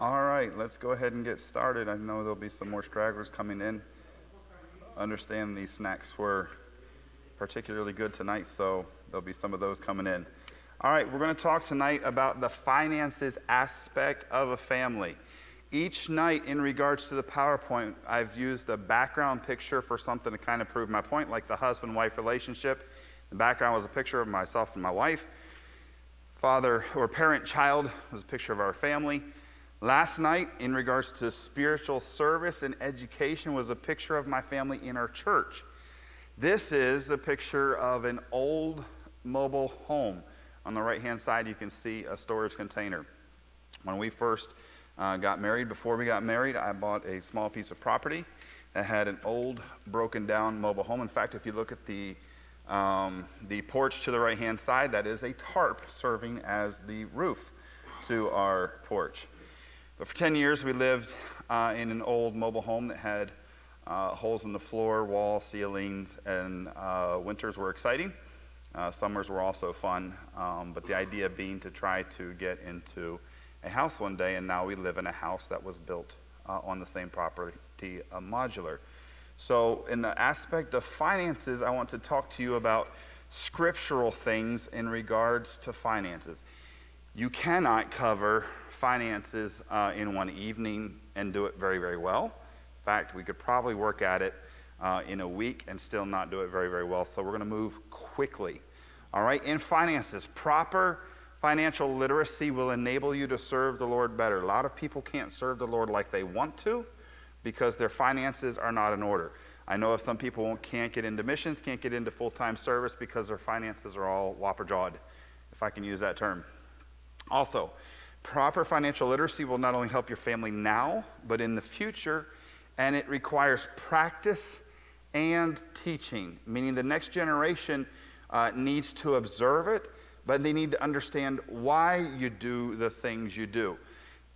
All right, let's go ahead and get started. I know there'll be some more stragglers coming in. Understand these snacks were particularly good tonight, so there'll be some of those coming in. All right, we're going to talk tonight about the finances aspect of a family. Each night, in regards to the PowerPoint, I've used a background picture for something to kind of prove my point, like the husband-wife relationship. The background was a picture of myself and my wife. Father or parent-child was a picture of our family. Last night, in regards to spiritual service and education, was a picture of my family in our church. This is a picture of an old mobile home. On the right-hand side, you can see a storage container. When we first got married, before we got married, I bought a small piece of property that had an old, broken-down mobile home. In fact, if you look at the porch to the right-hand side, that is a tarp serving as the roof to our porch. But for 10 years, we lived in an old mobile home that had holes in the floor, wall, ceiling, and winters were exciting. Summers were also fun, but the idea being to try to get into a house one day, and now we live in a house that was built on the same property, modular. So in the aspect of finances, I want to talk to you about scriptural things in regards to finances. You cannot cover finances in one evening and do it very, very well. In fact, we could probably work at it in a week and still not do it very, very well. So we're going to move quickly. All right, in finances, proper financial literacy will enable you to serve the Lord better. A lot of people can't serve the Lord like they want to because their finances are not in order. I know of some people can't get into missions, can't get into full-time service because their finances are all whopper-jawed, if I can use that term. Also, proper financial literacy will not only help your family now, but in the future, and it requires practice and teaching, meaning the next generation needs to observe it, but they need to understand why you do the things you do.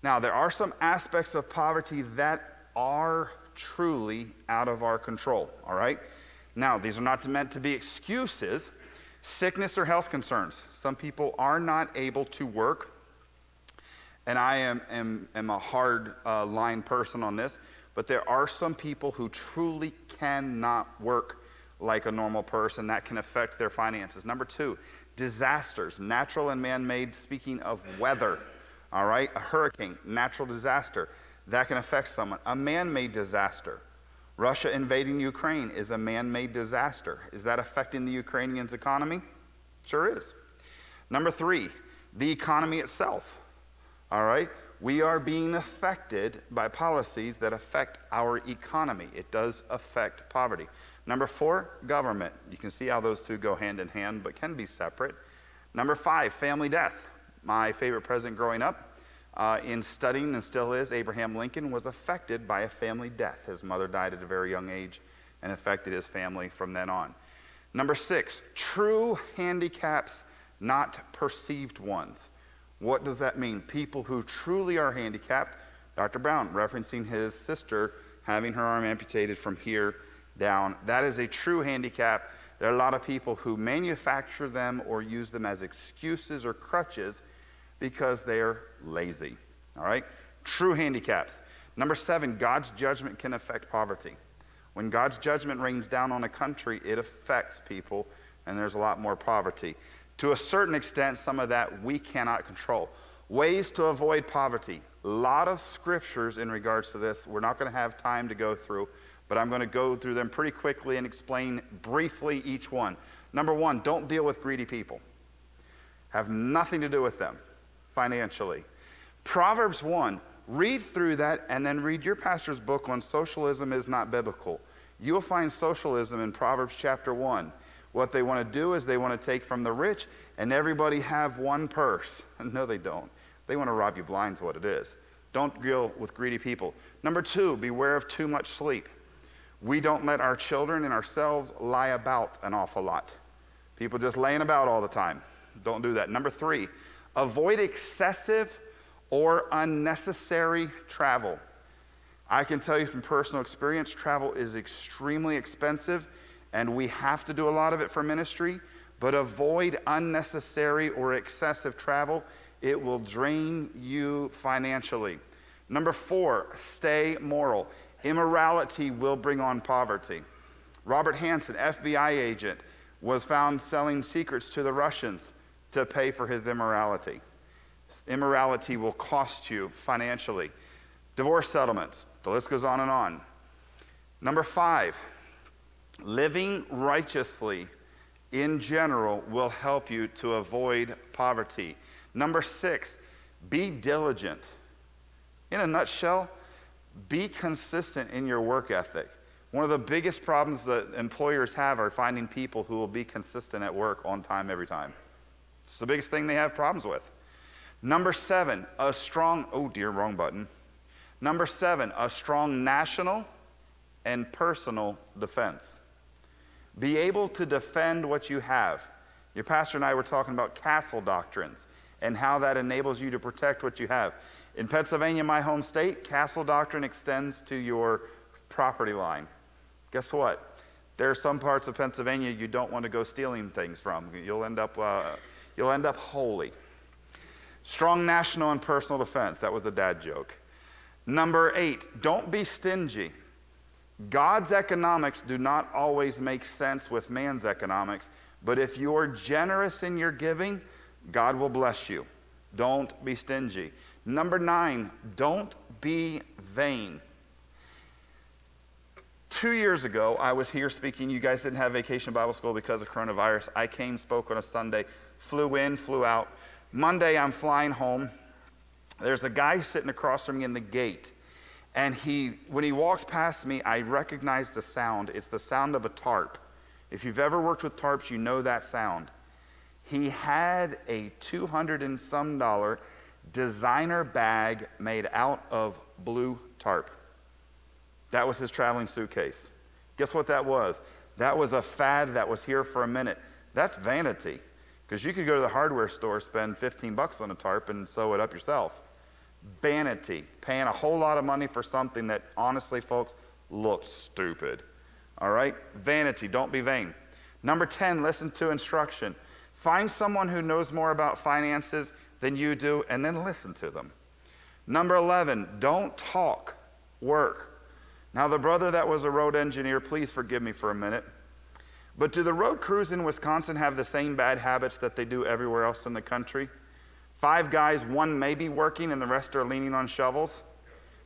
Now, there are some aspects of poverty that are truly out of our control, all right? Now, these are not meant to be excuses. Sickness or health concerns. Some people are not able to work, and I am a hard line person on this, but there are some people who truly cannot work like a normal person. That can affect their finances. Number two, disasters, natural and man-made. Speaking of weather, all right, a hurricane, natural disaster, that can affect someone. A man-made disaster. Russia invading Ukraine is a man-made disaster. Is that affecting the Ukrainians' economy? Sure is. Number three, the economy itself. All right? We are being affected by policies that affect our economy. It does affect poverty. Number four, government. You can see how those two go hand in hand, but can be separate. Number five, family death. My favorite president growing up, in studying, and still is, Abraham Lincoln, was affected by a family death. His mother died at a very young age and affected his family from then on. Number six, true handicaps, not perceived ones. What does that mean? People who truly are handicapped. Dr. Brown referencing his sister having her arm amputated from here down. That is a true handicap. There are a lot of people who manufacture them or use them as excuses or crutches because they're lazy, all right? True handicaps. Number seven, God's judgment can affect poverty. When God's judgment rains down on a country, it affects people, and there's a lot more poverty. To a certain extent, some of that we cannot control. Ways to avoid poverty. A lot of scriptures in regards to this. We're not going to have time to go through, but I'm going to go through them pretty quickly and explain briefly each one. Number one, don't deal with greedy people. Have nothing to do with them financially. Proverbs 1, read through that and then read your pastor's book on socialism is not biblical. You'll find socialism in Proverbs chapter 1. What they want to do is they want to take from the rich and everybody have one purse. No, they don't. They want to rob you blind is what it is. Don't deal with greedy people. Number two, beware of too much sleep. We don't let our children and ourselves lie about an awful lot. People just laying about all the time. Don't do that. Number three, avoid excessive or unnecessary travel. I can tell you from personal experience, travel is extremely expensive, and we have to do a lot of it for ministry, but avoid unnecessary or excessive travel. It will drain you financially. Number 4, stay moral. Immorality will bring on poverty. Robert Hansen, FBI agent, was found selling secrets to the Russians to pay for his immorality. Immorality will cost you financially. Divorce settlements, the list goes on and on. Number 5, living righteously in general will help you to avoid poverty. Number 6, be diligent. In a nutshell, be consistent in your work ethic. One of the biggest problems that employers have are finding people who will be consistent at work on time every time. It's the biggest thing they have problems with. Number 7, a strong, oh dear, wrong button. Number 7, a strong national and personal defense. Be able to defend what you have. Your pastor and I were talking about castle doctrines and how that enables you to protect what you have. In Pennsylvania, my home state, castle doctrine extends to your property line. Guess what? There are some parts of Pennsylvania you don't want to go stealing things from. You'll end up holy. Strong national and personal defense. That was a dad joke. Number 8, don't be stingy. God's economics do not always make sense with man's economics, but if you're generous in your giving, God will bless you. Don't be stingy. Number 9, don't be vain. 2 years ago, I was here speaking. You guys didn't have Vacation Bible School because of coronavirus. I came, spoke on a Sunday, flew in, flew out. Monday, I'm flying home. There's a guy sitting across from me in the gate. And when he walked past me, I recognized the sound. It's the sound of a tarp. If you've ever worked with tarps, you know that sound. He had a $200 and some designer bag made out of blue tarp. That was his traveling suitcase. Guess what that was? That was a fad that was here for a minute. That's vanity. Because you could go to the hardware store, spend $15 on a tarp, and sew it up yourself. Vanity. Paying a whole lot of money for something that, honestly, folks, looked stupid. All right? Vanity. Don't be vain. Number 10, listen to instruction. Find someone who knows more about finances than you do, and then listen to them. Number 11, don't talk, work. Now, the brother that was a road engineer, please forgive me for a minute, but do the road crews in Wisconsin have the same bad habits that they do everywhere else in the country? 5 guys, 1 may be working, and the rest are leaning on shovels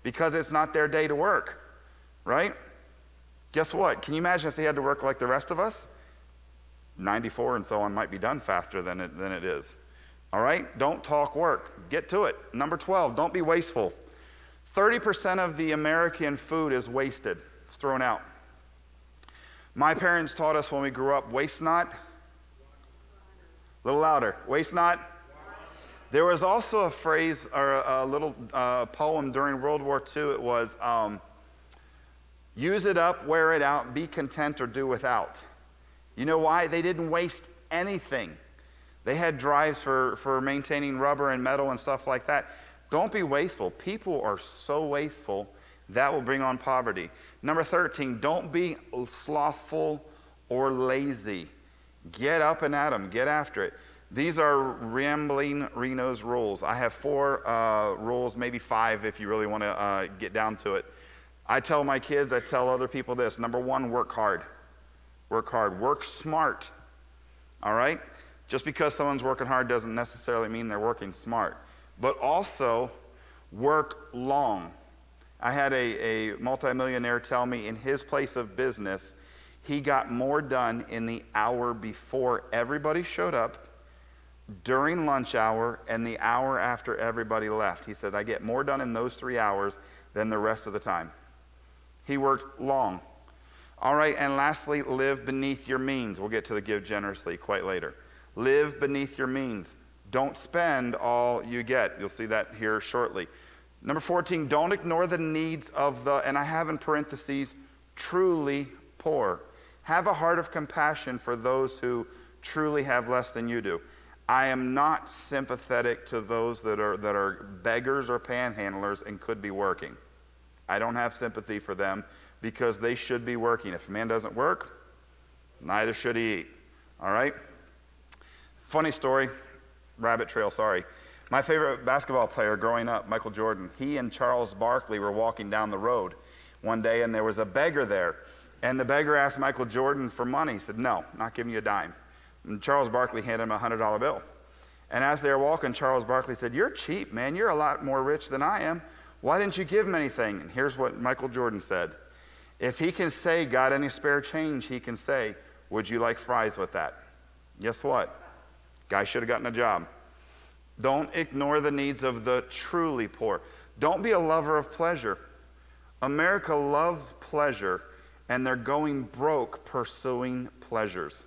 because it's not their day to work, right? Guess what? Can you imagine if they had to work like the rest of us? 94 and so on might be done faster than it is. All right? Don't talk, work. Get to it. Number 12, don't be wasteful. 30% of the American food is wasted. It's thrown out. My parents taught us when we grew up, waste not. A little louder. Waste not. There was also a phrase or a little poem during World War II. It was, use it up, wear it out, be content or do without. You know why? They didn't waste anything. They had drives for maintaining rubber and metal and stuff like that. Don't be wasteful. People are so wasteful, that will bring on poverty. Number 13, don't be slothful or lazy. Get up and at them. Get after it. These are Rambling Reno's rules. I have 4 rules, maybe 5 if you really want to get down to it. I tell my kids, I tell other people this. Number 1, work hard. Work hard. Work smart. All right? Just because someone's working hard doesn't necessarily mean they're working smart. But also, work long. I had a multimillionaire tell me in his place of business, he got more done in the hour before everybody showed up, during lunch hour, and the hour after everybody left. He said, I get more done in those 3 hours than the rest of the time. He worked long. All right, and lastly, live beneath your means. We'll get to the give generously quite later. Live beneath your means. Don't spend all you get. You'll see that here shortly. Number 14, don't ignore the needs of the, and I have in parentheses, truly poor. Have a heart of compassion for those who truly have less than you do. I am not sympathetic to those that are beggars or panhandlers and could be working. I don't have sympathy for them because they should be working. If a man doesn't work, neither should he eat. All right? Funny story, rabbit trail, sorry. My favorite basketball player growing up, Michael Jordan, he and Charles Barkley were walking down the road one day, and there was a beggar there. And the beggar asked Michael Jordan for money. He said, "No, not giving you a dime." And Charles Barkley handed him a $100 bill. And as they were walking, Charles Barkley said, "You're cheap, man. You're a lot more rich than I am. Why didn't you give him anything?" And here's what Michael Jordan said. If he can say, "Got any spare change," he can say, "Would you like fries with that?" Guess what? Guy should have gotten a job. Don't ignore the needs of the truly poor. Don't be a lover of pleasure. America loves pleasure, and they're going broke pursuing pleasures.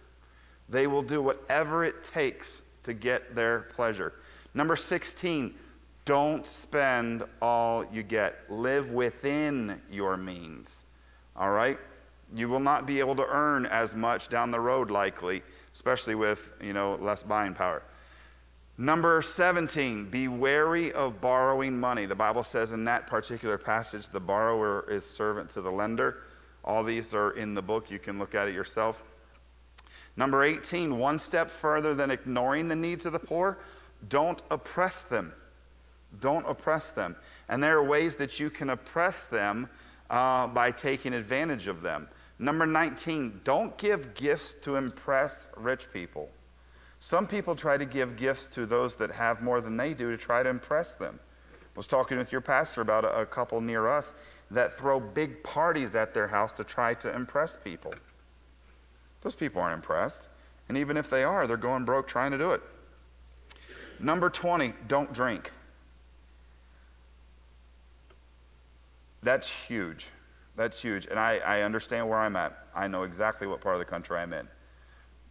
They will do whatever it takes to get their pleasure. Number 16, don't spend all you get. Live within your means. All right? You will not be able to earn as much down the road likely, especially with, less buying power. Number 17, be wary of borrowing money. The Bible says in that particular passage, the borrower is servant to the lender. All these are in the book. You can look at it yourself. Number 18, one step further than ignoring the needs of the poor, don't oppress them. Don't oppress them. And there are ways that you can oppress them by taking advantage of them. Number 19, don't give gifts to impress rich people. Some people try to give gifts to those that have more than they do to try to impress them. I was talking with your pastor about a couple near us that throw big parties at their house to try to impress people. Those people aren't impressed. And even if they are, they're going broke trying to do it. Number 20, don't drink. That's huge. That's huge. And I understand where I'm at. I know exactly what part of the country I'm in.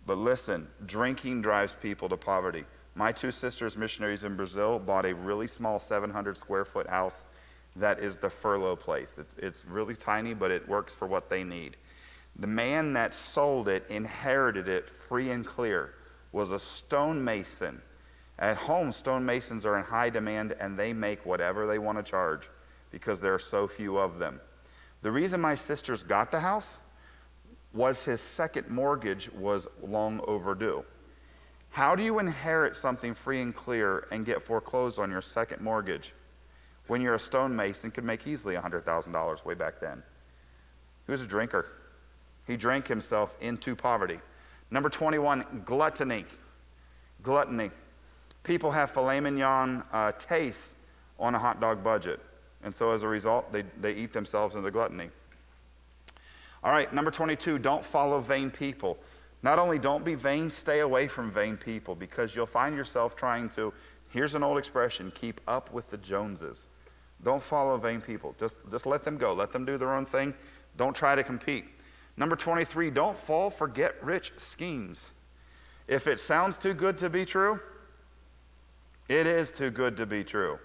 But listen, drinking drives people to poverty. My two sisters, missionaries in Brazil, bought a really small 700 square foot house that is the furlough place. It's really tiny, but it works for what they need. The man that sold it inherited it free and clear, was a stonemason. At home, stonemasons are in high demand, and they make whatever they want to charge because there are so few of them. The reason my sisters got the house was his second mortgage was long overdue. How do you inherit something free and clear and get foreclosed on your second mortgage when you're a stonemason could make easily $100,000 way back then? He was a drinker. He drank himself into poverty. Number 21, gluttony. Gluttony. People have filet mignon tastes on a hot dog budget. And so as a result, they eat themselves into gluttony. All right, number 22, don't follow vain people. Not only don't be vain, stay away from vain people because you'll find yourself trying to, here's an old expression, keep up with the Joneses. Don't follow vain people. Just let them go. Let them do their own thing. Don't try to compete. Number 23, don't fall for get-rich schemes. If it sounds too good to be true, it is too good to be true.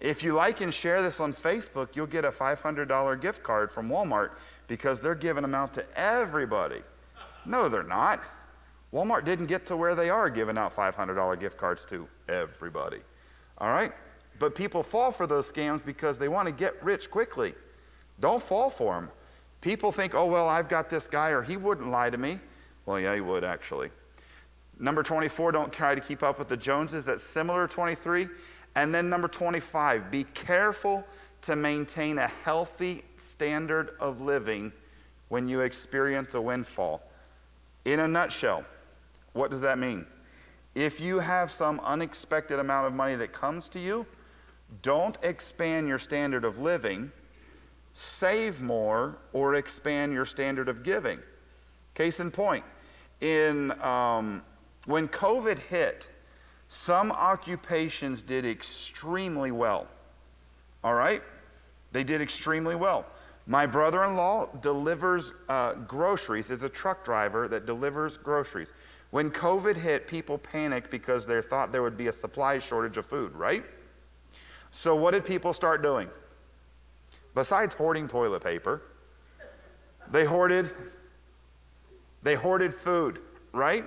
If you like and share this on Facebook, you'll get a $500 gift card from Walmart because they're giving them out to everybody. No, they're not. Walmart didn't get to where they are giving out $500 gift cards to everybody. All right? But people fall for those scams because they want to get rich quickly. Don't fall for them. People think, oh, well, I've got this guy or he wouldn't lie to me. Well, yeah, he would actually. Number 24, don't try to keep up with the Joneses. That's similar to 23. And then number 25, be careful to maintain a healthy standard of living when you experience a windfall. In a nutshell, what does that mean? If you have some unexpected amount of money that comes to you, don't expand your standard of living, save more, or expand your standard of giving. Case in point, when COVID hit, some occupations did extremely well. All right? They did extremely well. My brother-in-law delivers groceries, is a truck driver that delivers groceries. When COVID hit, people panicked because they thought there would be a supply shortage of food, right? So what did people start doing? Besides hoarding toilet paper, they hoarded food, right?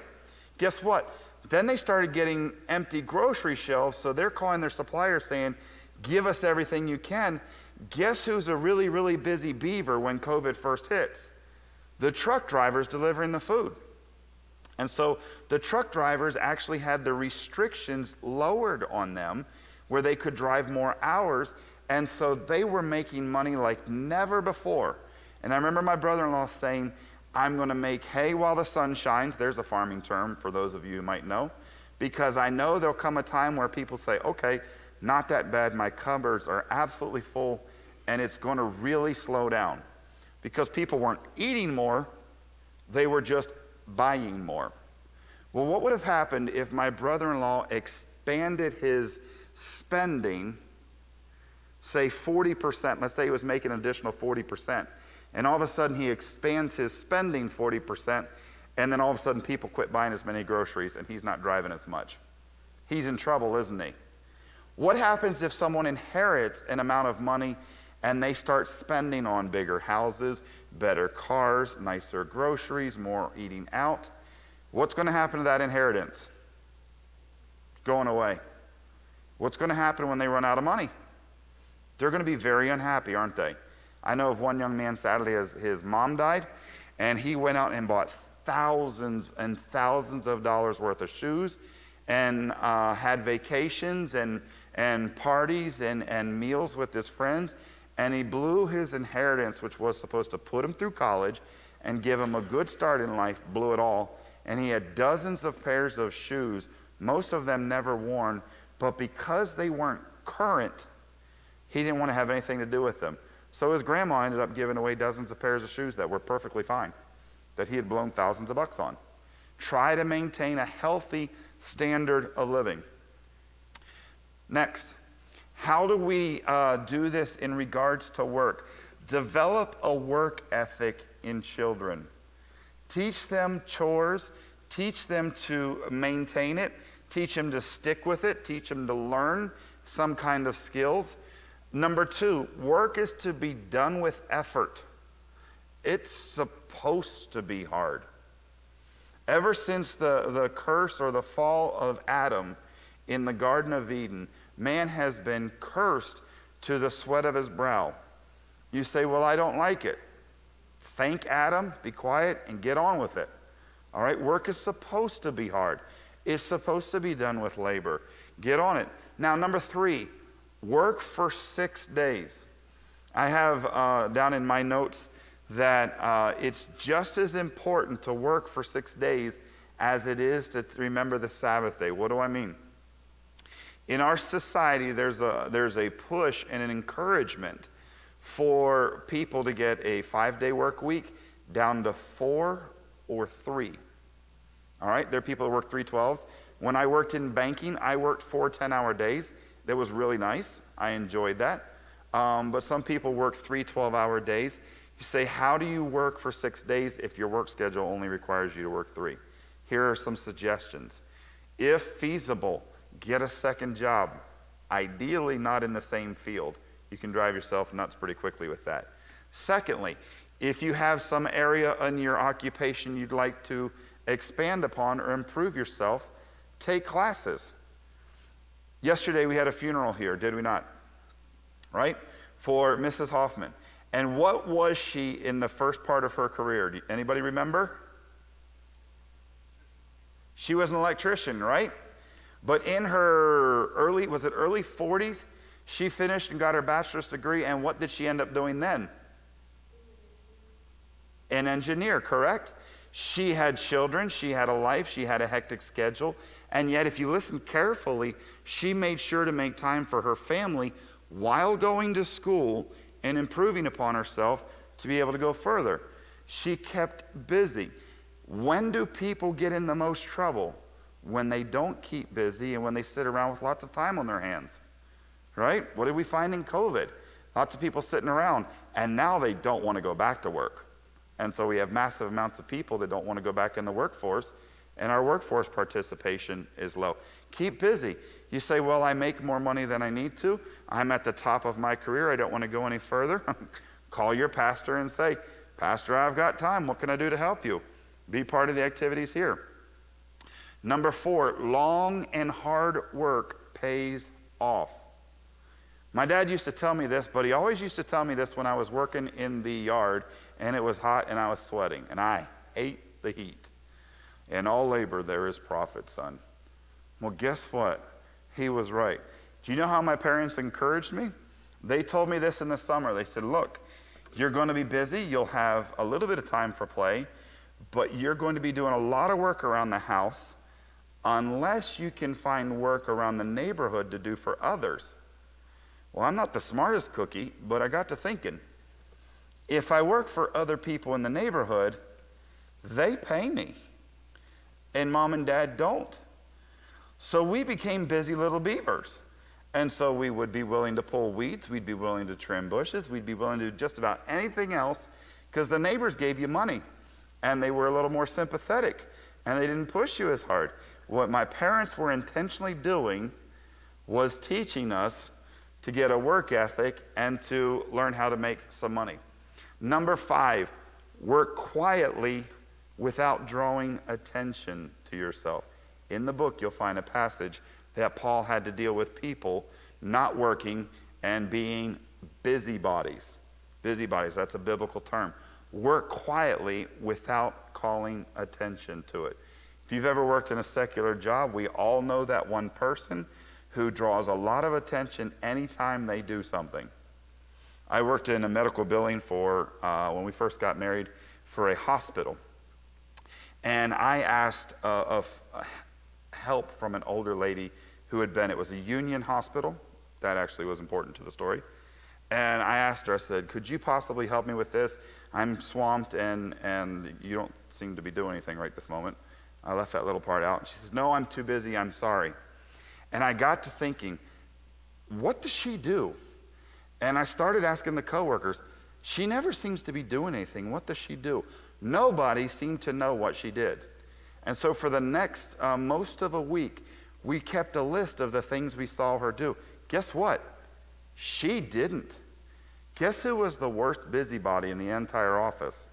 Guess what? Then they started getting empty grocery shelves, so they're calling their suppliers saying, give us everything you can. Guess who's a really, really busy beaver when COVID first hits? The truck drivers delivering the food. And so the truck drivers actually had the restrictions lowered on them where they could drive more hours. And so they were making money like never before. And I remember my brother-in-law saying, I'm going to make hay while the sun shines. There's a farming term for those of you who might know. Because I know there'll come a time where people say, okay, not that bad. My cupboards are absolutely full. And it's going to really slow down. Because people weren't eating more. They were just buying more. Well, what would have happened if my brother-in-law expanded his spending, say 40%, let's say he was making an additional 40%, and all of a sudden he expands his spending 40%, and then all of a sudden people quit buying as many groceries and he's not driving as much. He's in trouble, isn't he? What happens if someone inherits an amount of money and they start spending on bigger houses, better cars, nicer groceries, more eating out? What's going to happen to that inheritance? It's going away. What's going to happen when they run out of money? They're going to be very unhappy, aren't they? I know of one young man, sadly, his mom died, and he went out and bought thousands and thousands of dollars worth of shoes and had vacations and parties and meals with his friends. And he blew his inheritance, which was supposed to put him through college and give him a good start in life, blew it all. And he had dozens of pairs of shoes, most of them never worn, but because they weren't current, he didn't want to have anything to do with them. So his grandma ended up giving away dozens of pairs of shoes that were perfectly fine, that he had blown thousands of bucks on. Try to maintain a healthy standard of living. Next. How do we do this in regards to work? Develop a work ethic in children. Teach them chores. Teach them to maintain it. Teach them to stick with it. Teach them to learn some kind of skills. Number 2, work is to be done with effort. It's supposed to be hard. Ever since the curse or the fall of Adam in the Garden of Eden, man has been cursed to the sweat of his brow. You say, well, I don't like it. Thank Adam, be quiet, and get on with it. All right, work is supposed to be hard. It's supposed to be done with labor. Get on it. Now, number 3, work for 6 days. I have down in my notes that it's just as important to work for 6 days as it is to remember the Sabbath day. What do I mean? In our society, there's a push and an encouragement for people to get a 5-day work week down to 4 or 3. All right, there are people that work 3 12s. When I worked in banking, I worked 4 10-hour days. That was really nice. I enjoyed that. But some people work 3 12-hour days. You say, how do you work for 6 days if your work schedule only requires you to work 3? Here are some suggestions. If feasible, get a second job. Ideally not in the same field. You can drive yourself nuts pretty quickly with that. Secondly, if you have some area in your occupation you'd like to expand upon or improve yourself, take classes. Yesterday we had a funeral here, did we not? Right? For Mrs. Hoffman. And what was she in the first part of her career? Anybody remember? She was an electrician, right? But in her early 40s, she finished and got her bachelor's degree, and what did she end up doing then? An engineer, correct? She had children, she had a life, she had a hectic schedule, and yet if you listen carefully, she made sure to make time for her family while going to school and improving upon herself to be able to go further. She kept busy. When do people get in the most trouble? When they don't keep busy and when they sit around with lots of time on their hands. Right? What did we find in COVID? Lots of people sitting around, and now they don't want to go back to work. And so we have massive amounts of people that don't want to go back in the workforce, and our workforce participation is low. Keep busy. You say, well, I make more money than I need to. I'm at the top of my career. I don't want to go any further. Call your pastor and say, Pastor, I've got time. What can I do to help you? Be part of the activities here. Number 4, long and hard work pays off. My dad used to tell me this, but he always used to tell me this when I was working in the yard and it was hot and I was sweating, and I hate the heat. In all labor there is profit, son. Well, guess what? He was right. Do you know how my parents encouraged me? They told me this in the summer. They said, look, you're going to be busy. You'll have a little bit of time for play, but you're going to be doing a lot of work around the house unless you can find work around the neighborhood to do for others. Well, I'm not the smartest cookie, but I got to thinking, if I work for other people in the neighborhood, they pay me, and mom and dad don't. So we became busy little beavers. And so we would be willing to pull weeds, we'd be willing to trim bushes, we'd be willing to do just about anything else because the neighbors gave you money and they were a little more sympathetic and they didn't push you as hard. What my parents were intentionally doing was teaching us to get a work ethic and to learn how to make some money. Number 5, work quietly without drawing attention to yourself. In the book, you'll find a passage that Paul had to deal with people not working and being busybodies. Busybodies, that's a biblical term. Work quietly without calling attention to it. If you've ever worked in a secular job, we all know that one person who draws a lot of attention anytime they do something. I worked in a medical billing for, when we first got married, for a hospital. And I asked of help from an older lady who had been, it was a union hospital. That actually was important to the story. And I asked her, I said, could you possibly help me with this? I'm swamped and you don't seem to be doing anything right this moment. I left that little part out. She says, no, I'm too busy, I'm sorry. And I got to thinking, what does she do? And I started asking the coworkers, she never seems to be doing anything. What does she do? Nobody seemed to know what she did. And so for the next most of a week, we kept a list of the things we saw her do. Guess what? She didn't. Guess who was the worst busybody in the entire office?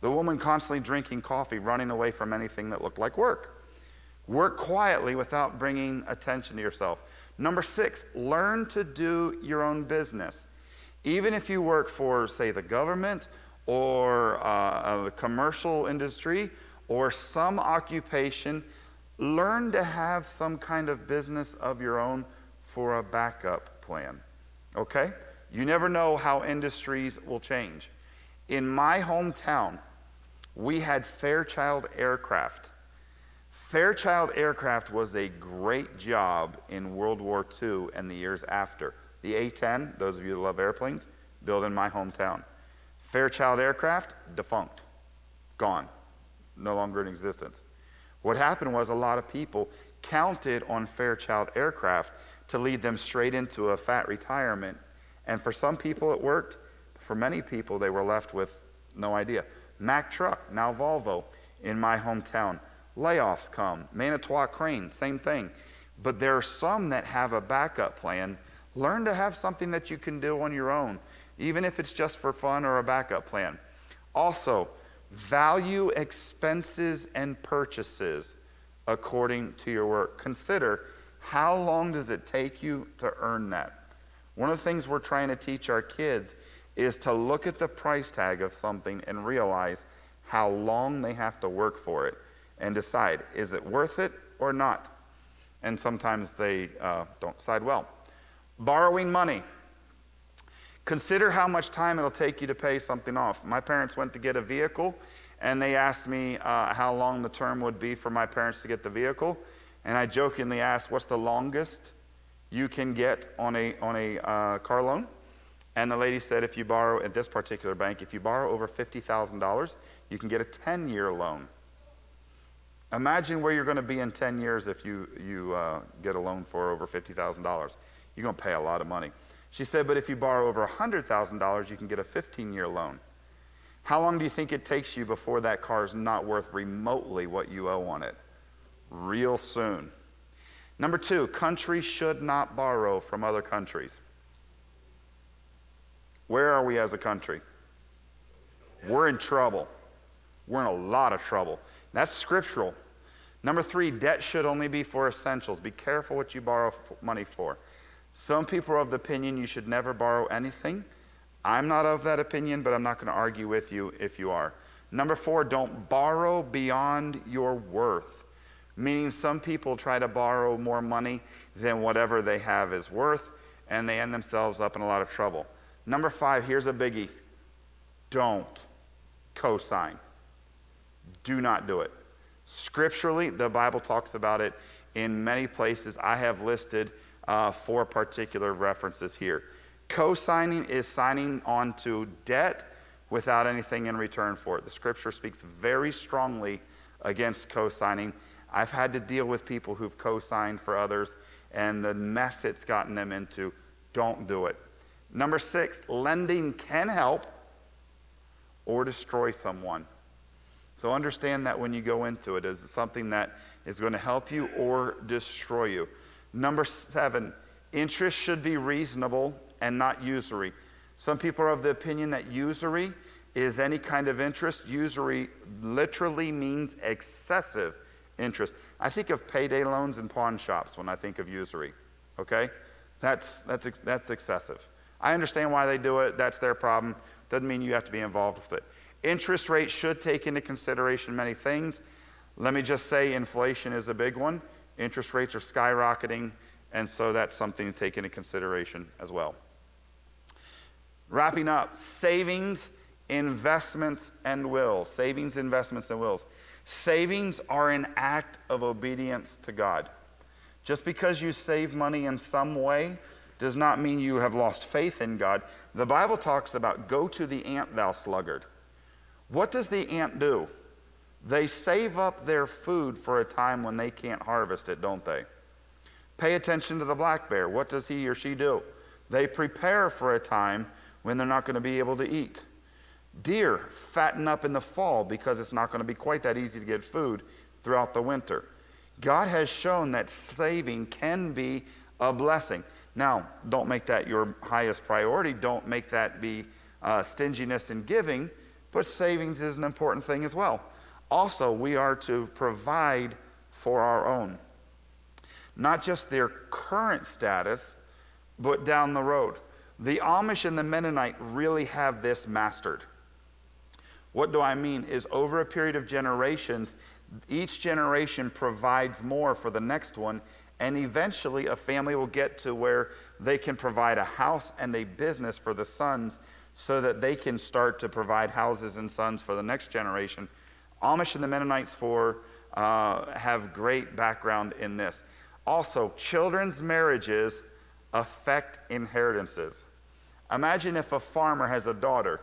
The woman constantly drinking coffee, running away from anything that looked like work. Work quietly without bringing attention to yourself. Number 6, learn to do your own business. Even if you work for, say, the government or a commercial industry or some occupation, learn to have some kind of business of your own for a backup plan, okay? You never know how industries will change. In my hometown, we had Fairchild Aircraft. Fairchild Aircraft was a great job in World War II and the years after. The A-10, those of you that love airplanes, built in my hometown. Fairchild Aircraft, defunct, gone, no longer in existence. What happened was a lot of people counted on Fairchild Aircraft to lead them straight into a fat retirement. And for some people it worked. For many people they were left with no idea. Mack Truck, now Volvo, in my hometown. Layoffs come. Manitowoc Crane, same thing. But there are some that have a backup plan. Learn to have something that you can do on your own, even if it's just for fun or a backup plan. Also, value expenses and purchases according to your work. Consider, how long does it take you to earn that? One of the things we're trying to teach our kids is to look at the price tag of something and realize how long they have to work for it and decide, is it worth it or not? And sometimes they don't decide well. Borrowing money. Consider how much time it'll take you to pay something off. My parents went to get a vehicle, and they asked me how long the term would be for my parents to get the vehicle. And I jokingly asked, what's the longest you can get on a car loan? And the lady said, if you borrow at this particular bank, if you borrow over $50,000, you can get a 10-year loan. Imagine where you're going to be in 10 years if you get a loan for over $50,000. You're going to pay a lot of money. She said, but if you borrow over $100,000, you can get a 15-year loan. How long do you think it takes you before that car is not worth remotely what you owe on it? Real soon. Number 2, countries should not borrow from other countries. Where are we as a country? We're in trouble. We're in a lot of trouble. That's scriptural. Number 3, debt should only be for essentials. Be careful what you borrow money for. Some people are of the opinion you should never borrow anything. I'm not of that opinion, but I'm not going to argue with you if you are. Number 4, don't borrow beyond your worth. Meaning some people try to borrow more money than whatever they have is worth, and they end themselves up in a lot of trouble. Number 5, here's a biggie. Don't co-sign. Do not do it. Scripturally, the Bible talks about it in many places. I have listed 4 particular references here. Co-signing is signing on to debt without anything in return for it. The Scripture speaks very strongly against co-signing. I've had to deal with people who've co-signed for others and the mess it's gotten them into. Don't do it. Number 6, lending can help or destroy someone. So understand that when you go into it, is it something that is going to help you or destroy you? Number 7, interest should be reasonable and not usury. Some people are of the opinion that usury is any kind of interest. Usury literally means excessive interest. I think of payday loans and pawn shops when I think of usury. Okay? That's excessive. I understand why they do it. That's their problem. Doesn't mean you have to be involved with it. Interest rates should take into consideration many things. Let me just say inflation is a big one. Interest rates are skyrocketing, and so that's something to take into consideration as well. Wrapping up, savings, investments, and wills. Savings, investments, and wills. Savings are an act of obedience to God. Just because you save money in some way does not mean you have lost faith in God. The Bible talks about, go to the ant, thou sluggard. What does the ant do? They save up their food for a time when they can't harvest it, don't they? Pay attention to the black bear. What does he or she do? They prepare for a time when they're not going to be able to eat. Deer fatten up in the fall because it's not going to be quite that easy to get food throughout the winter. God has shown that saving can be a blessing. Now, don't make that your highest priority. Don't make that be stinginess in giving, but savings is an important thing as well. Also, we are to provide for our own. Not just their current status, but down the road. The Amish and the Mennonite really have this mastered. What do I mean is over a period of generations, each generation provides more for the next one, and eventually a family will get to where they can provide a house and a business for the sons so that they can start to provide houses and sons for the next generation. Amish and the Mennonites have great background in this. Also, children's marriages affect inheritances. Imagine if a farmer has a daughter.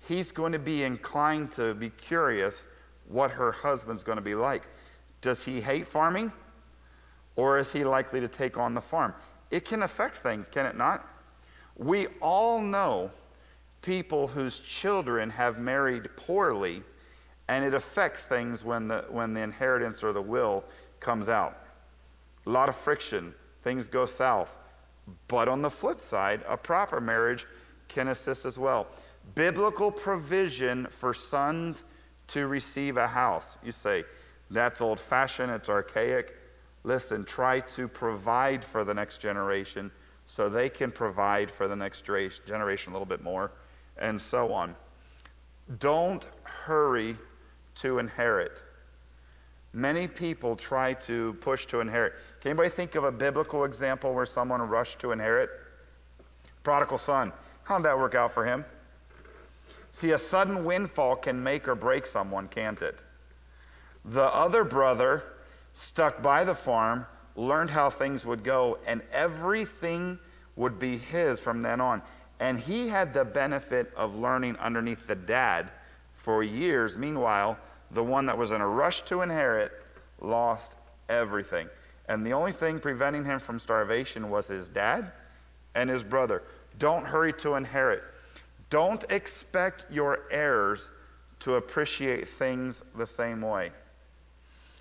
He's going to be inclined to be curious what her husband's going to be like. Does he hate farming? Or is he likely to take on the farm? It can affect things, can it not? We all know people whose children have married poorly, and it affects things when the inheritance or the will comes out. A lot of friction, things go south. But on the flip side, a proper marriage can assist as well. Biblical provision for sons to receive a house. You say, that's old-fashioned, it's archaic. Listen, try to provide for the next generation so they can provide for the next generation a little bit more, and so on. Don't hurry to inherit. Many people try to push to inherit. Can anybody think of a biblical example where someone rushed to inherit? Prodigal son. How did that work out for him? See, a sudden windfall can make or break someone, can't it? The other brother stuck by the farm, learned how things would go, and everything would be his from then on. And he had the benefit of learning underneath the dad for years. Meanwhile, the one that was in a rush to inherit lost everything. And the only thing preventing him from starvation was his dad and his brother. Don't hurry to inherit. Don't expect your heirs to appreciate things the same way.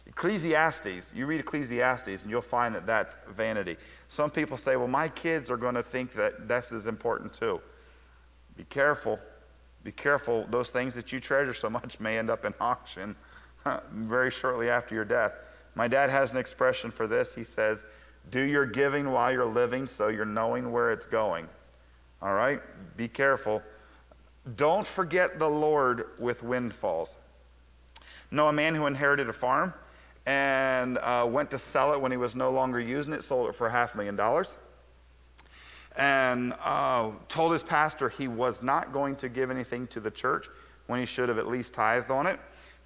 Ecclesiastes, you read Ecclesiastes and you'll find that that's vanity. Some people say, well, my kids are going to think that this is important too. Be careful. Be careful. Those things that you treasure so much may end up in auction very shortly after your death. My dad has an expression for this. He says, do your giving while you're living so you're knowing where it's going. All right? Be careful. Don't forget the Lord with windfalls. Know a man who inherited a farm and went to sell it when he was no longer using it, sold it for $500,000, and told his pastor he was not going to give anything to the church when he should have at least tithed on it.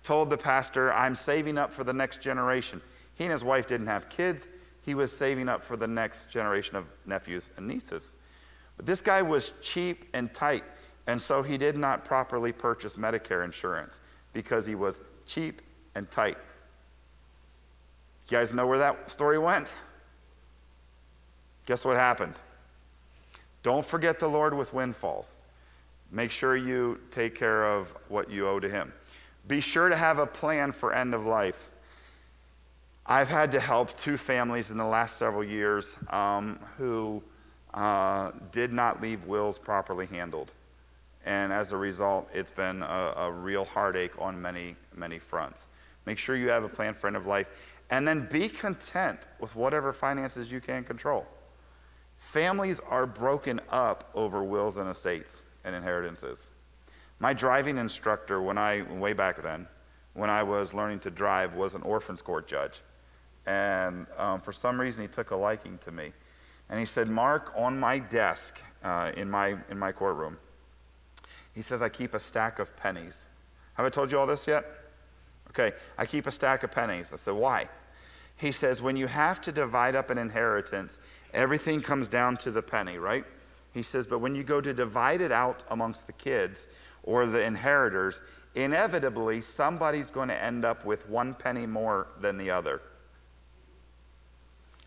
Told the pastor, I'm saving up for the next generation. He and his wife didn't have kids. He was saving up for the next generation of nephews and nieces. But this guy was cheap and tight, and so he did not properly purchase Medicare insurance because he was cheap and tight. You guys know where that story went? Guess what happened? Don't forget the Lord with windfalls. Make sure you take care of what you owe to him. Be sure to have a plan for end of life. I've had to help 2 families in the last several years who did not leave wills properly handled. And as a result, it's been a real heartache on many, many fronts. Make sure you have a plan for end of life. And then be content with whatever finances you can control. Families are broken up over wills and estates and inheritances. My driving instructor, way back then, when I was learning to drive, was an orphans court judge. And for some reason, he took a liking to me. And he said, Mark, on my desk in my courtroom, he says, I keep a stack of pennies. Have I told you all this yet? Okay, I keep a stack of pennies. I said, why? He says, when you have to divide up an inheritance, everything comes down to the penny, right? He says, but when you go to divide it out amongst the kids or the inheritors, inevitably somebody's going to end up with 1 penny more than the other.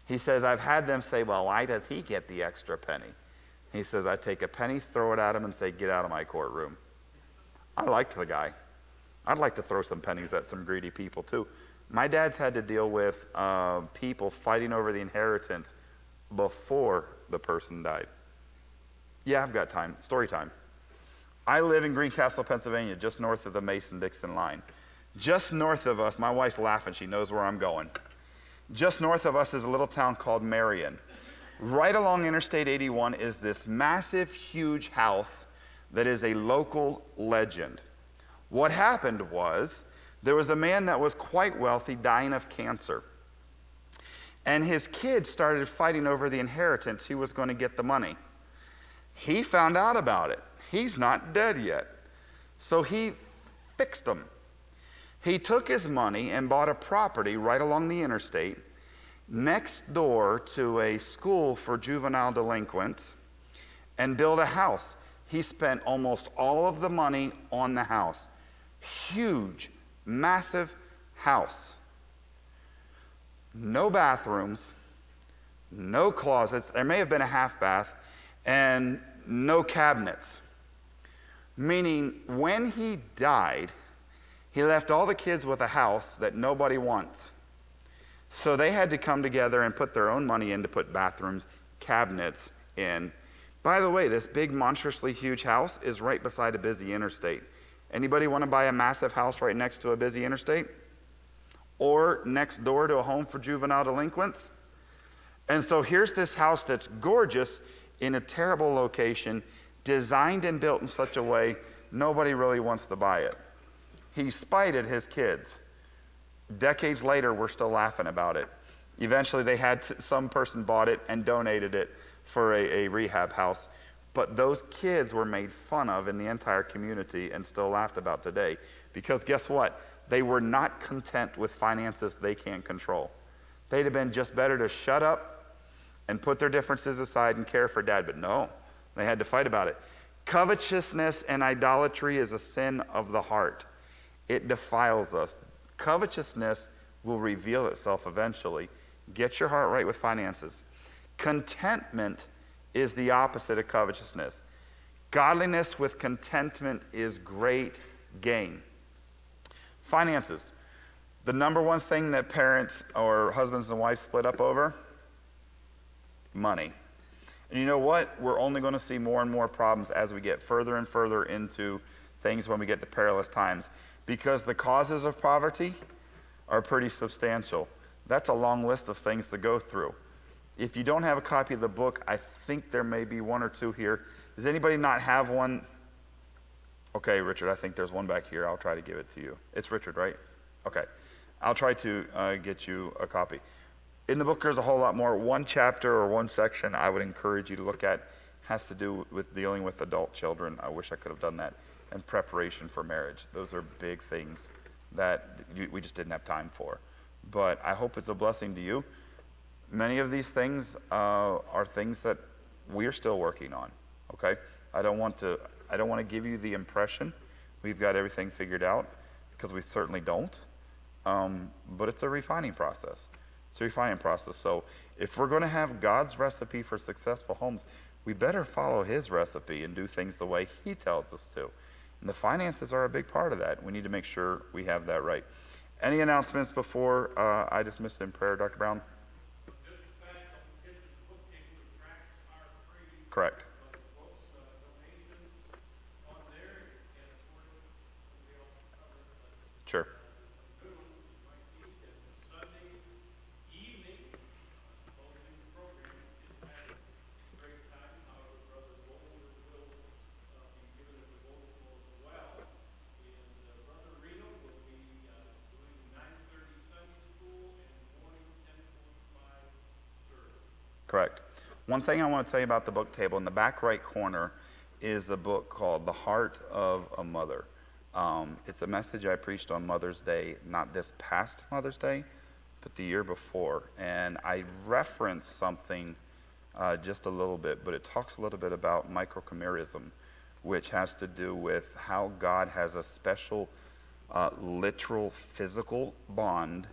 He says, I've had them say, well, why does he get the extra penny? He says, I take a penny, throw it at him, and say, get out of my courtroom. I liked the guy. I'd like to throw some pennies at some greedy people, too. My dad's had to deal with people fighting over the inheritance before the person died. Yeah, I've got time. Story time. I live in Greencastle, Pennsylvania, just north of the Mason-Dixon line. Just north of us, my wife's laughing. She knows where I'm going. Just north of us is a little town called Marion. Right along Interstate 81 is this massive, huge house that is a local legend. What happened was, there was a man that was quite wealthy dying of cancer. And his kids started fighting over the inheritance. He was going to get the money. He found out about it. He's not dead yet. So he fixed them. He took his money and bought a property right along the interstate next door to a school for juvenile delinquents and built a house. He spent almost all of the money on the house. Huge, massive house. No bathrooms, no closets. There may have been a half bath, and no cabinets. Meaning, when he died, he left all the kids with a house that nobody wants. So they had to come together and put their own money in to put bathrooms, cabinets in. By the way, this big, monstrously huge house is right beside a busy interstate. Anybody want to buy a massive house right next to a busy interstate? Or next door to a home for juvenile delinquents? And so here's this house that's gorgeous in a terrible location, designed and built in such a way nobody really wants to buy it. He spited his kids. Decades later, we're still laughing about it. Eventually, some person bought it and donated it for a rehab house. But those kids were made fun of in the entire community and still laughed about today. Because guess what? They were not content with finances they can't control. They'd have been just better to shut up and put their differences aside and care for dad. But no, they had to fight about it. Covetousness and idolatry is a sin of the heart. It defiles us. Covetousness will reveal itself eventually. Get your heart right with finances. Contentment is the opposite of covetousness. Godliness with contentment is great gain. Finances. The number one thing that parents or husbands and wives split up over? Money. And you know what? We're only going to see more and more problems as we get further and further into things when we get to perilous times. Because the causes of poverty are pretty substantial. That's a long list of things to go through. If you don't have a copy of the book, I think there may be one or two here. Does anybody not have one? Okay, Richard, I think there's one back here. I'll try to give it to you. It's Richard, right? Okay. I'll try to get you a copy. In the book, there's a whole lot more. One chapter or one section I would encourage you to look at has to do with dealing with adult children. I wish I could have done that. And preparation for marriage. Those are big things that we just didn't have time for. But I hope it's a blessing to you. Many of these things are things that we're still working on, okay? I don't want to give you the impression we've got everything figured out, because we certainly don't. But it's a refining process. It's a refining process. So if we're going to have God's recipe for successful homes, we better follow his recipe and do things the way he tells us to. And the finances are a big part of that. We need to make sure we have that right. Any announcements before I dismiss in prayer, Dr. Brown? Just the fact that the kitchen book table and tracks are free. Correct. But the books, donations on there, and of course, we also cover Sure. good ones, like these, and Sunday evening, closing the program, is at a great time. Brother Gold will be giving a devotional as well. And Brother Reno will be doing 9:30 Sunday school and morning 10:45 service. Correct. One thing I want to tell you about the book table, in the back right corner is a book called The Heart of a Mother. It's a message I preached on Mother's Day, not this past Mother's Day, but the year before. And I referenced something just a little bit, but it talks a little bit about microchimerism, which has to do with how God has a special literal physical bond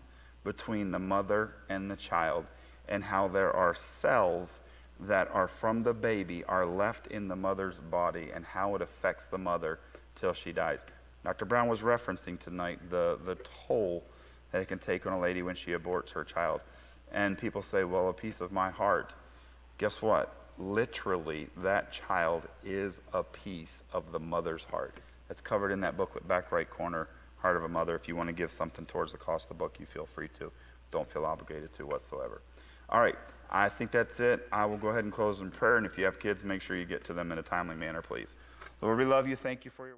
between the mother and the child, and how there are cells that are from the baby are left in the mother's body, and how it affects the mother till she dies. Dr. Brown was referencing tonight the toll that it can take on a lady when she aborts her child. And people say, well, a piece of my heart. Guess what? Literally, that child is a piece of the mother's heart. It's covered in that booklet, back right corner, Heart of a Mother. If you want to give something towards the cost of the book, you feel free to. Don't feel obligated to whatsoever. All right, I think that's it. I will go ahead and close in prayer, and if you have kids, make sure you get to them in a timely manner, please. Lord, we love you. Thank you for your